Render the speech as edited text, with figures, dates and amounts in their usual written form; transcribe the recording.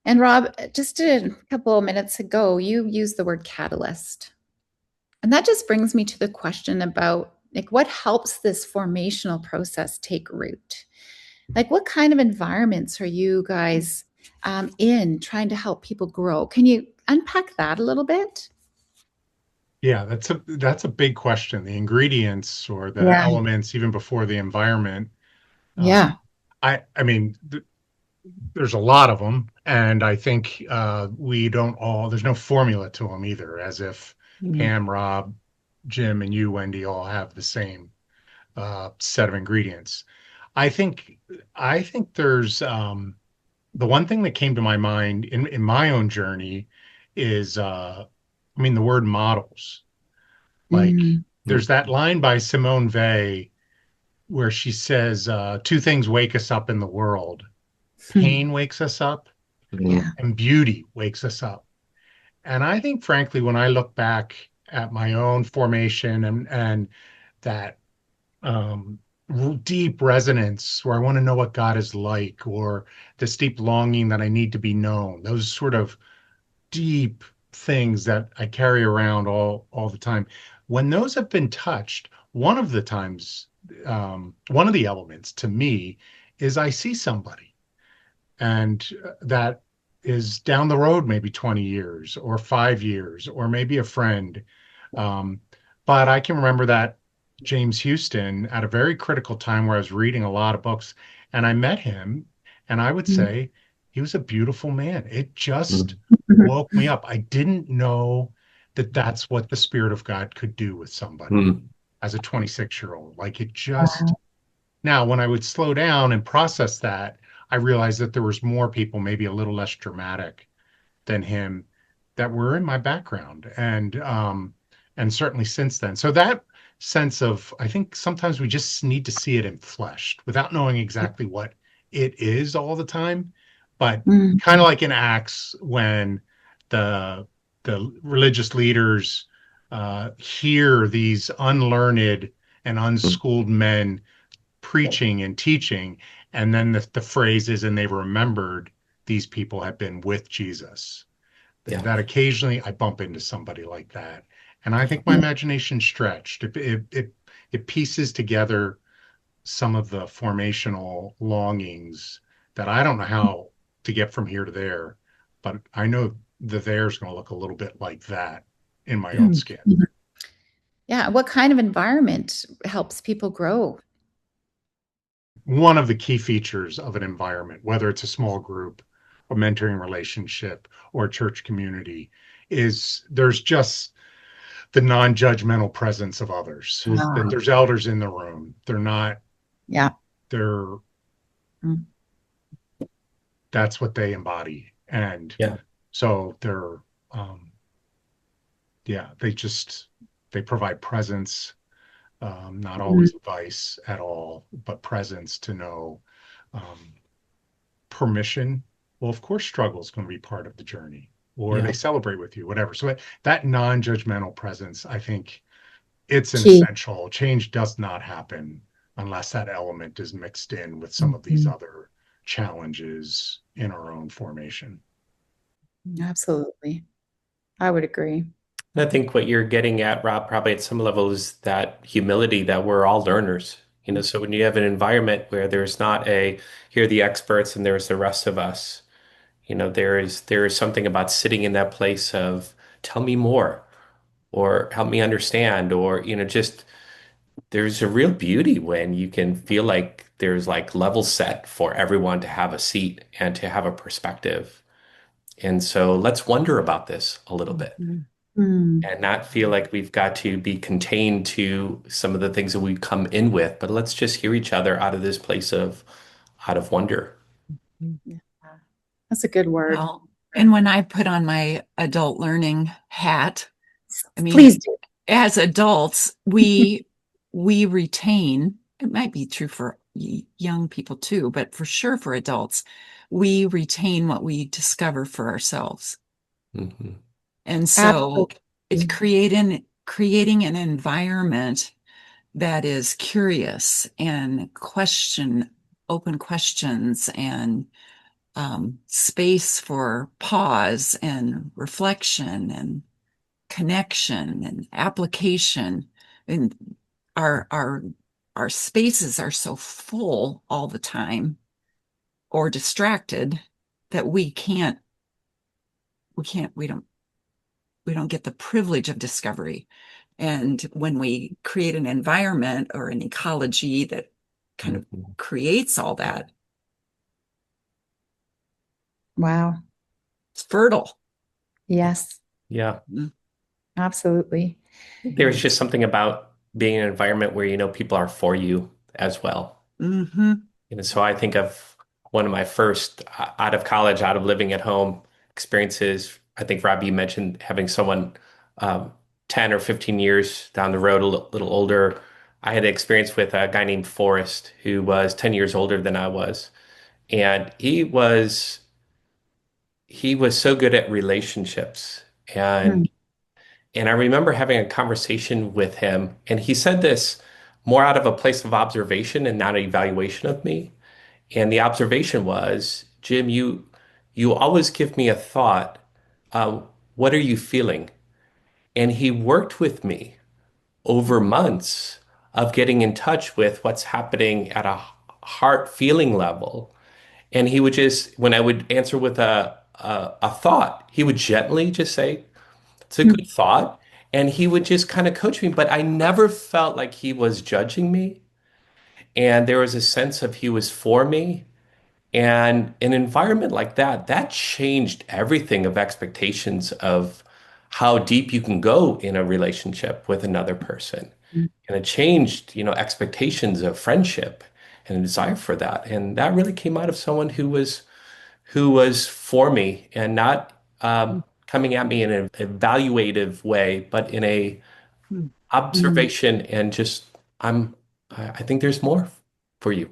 And Rob, just a couple of minutes ago, you used the word catalyst. And that just brings me to the question about like what helps this formational process take root? Like what kind of environments are you guys in trying to help people grow? Can you unpack that a little bit? Yeah, that's a big question. The ingredients or the Yeah. elements, even before the environment. Uh, Yeah. I mean, there's a lot of them, and I think we don't all. There's no formula to them either. As if Mm. Pam, Rob, Jim, and you, Wendy, all have the same set of ingredients. I think I think there's the one thing that came to my mind in my own journey is I mean the word models. Like Mm. there's that line by Simone Weil where she says, two things wake us up in the world. Hmm. Pain wakes us up Yeah. and beauty wakes us up. And I think, frankly, when I look back at my own formation and that um, deep resonance where I want to know what God is like, or this deep longing that I need to be known, those sort of deep things that I carry around all the time. When those have been touched, one of the times, one of the elements to me is I see somebody, and that is down the road, maybe 20 years or 5 years, or maybe a friend. Um, but I can remember that James Houston at a very critical time where I was reading a lot of books, and I met him, and I would Mm. say he was a beautiful man. It just Mhm. woke me up. I didn't know that that's what the Spirit of God could do with somebody Mm. as a 26-year-old. Like it just Wow. now, when I would slow down and process that, I realized that there was more people, maybe a little less dramatic than him, that were in my background, and certainly since then. So that sense of, I think sometimes we just need to see it in flesh without knowing exactly what it is all the time, but Mm. kind of like in Acts when the the religious leaders hear these unlearned and Mm. unschooled men preaching and teaching. And then the phrase is, and they remembered these people had been with Jesus. Yeah. That occasionally I bump into somebody like that. And I think my imagination stretched. It pieces together some of the formational longings that I don't know how to get from here to there, but I know the there's going to look a little bit like that in my own Mm. skin. Yeah. What kind of environment helps people grow? One of the key features of an environment, whether it's a small group, a mentoring relationship, or a church community, is there's just the non-judgmental presence of others. That Ah, Mhm. there's elders in the room. They're not, yeah. they're Mm. that's what they embody. And Yeah. so they're um yeah, they provide presence, not Mm. always advice at all, but presence to know um permission. Well, of course, struggle is going to be part of the journey, or they Yeah. celebrate with you, whatever. So that non-judgmental presence, I think it's an Key. essential. Change does not happen unless that element is mixed in with some of these Mhm. other challenges in our own formation. Absolutely. I would agree. And I think what you're getting at, Rob, probably at some level is that humility that we're all learners. So when you have an environment where there's not a here are the experts and there's the rest of us, there is something about sitting in that place of tell me more or help me understand or just there's a real beauty when you can feel like there's like level set for everyone to have a seat and to have a perspective. And so let's wonder about this a little bit Mhm. Mm. and not feel like we've got to be contained to some of the things that we come in with, but let's just hear each other out of this place of out of wonder. Yeah. That's a good word. Well, and when I put on my adult learning hat, I mean, Please do. as adults, we retain, it might be true for young people too, but for sure for adults, we retain what we discover for ourselves. Mhm. And so it's Absolutely. creating an environment that is curious and open questions and space for pause and reflection and connection and application. And our our our spaces are so full all the time or distracted that we don't get the privilege of discovery. And when we create an environment or an ecology that kind of Mhm. creates all that, Wow. it's fertile. Yes, Yeah. Mm. absolutely. There's just something about being in an environment where you know people are for you as well. Hmm. So I think of one of my first out of college, out of living at home experiences. I think Rob, you mentioned having someone um, 10 or 15 years down the road, a little older. I had an experience with a guy named Forrest who was 10 years older than I was. And he was so good at relationships. Hmm. And I remember having a conversation with him, and he said this more out of a place of observation and not an evaluation of me. And the observation was, Jim, you always give me a thought. Uh, what are you feeling? And he worked with me over months of getting in touch with what's happening at a heart feeling level. And he would just, when I would answer with a thought, he would gently just say, it's a Hmm. good thought. And he would just kind of coach me, but I never felt like he was judging me. And there was a sense of he was for me. And an environment like that, that changed everything of expectations of how deep you can go in a relationship with another person. And it changed, expectations of friendship and a desire for that. And that really came out of someone who was for me and not coming at me in an evaluative way, but in a Hmm. Hmm. observation and just I think there's more for you.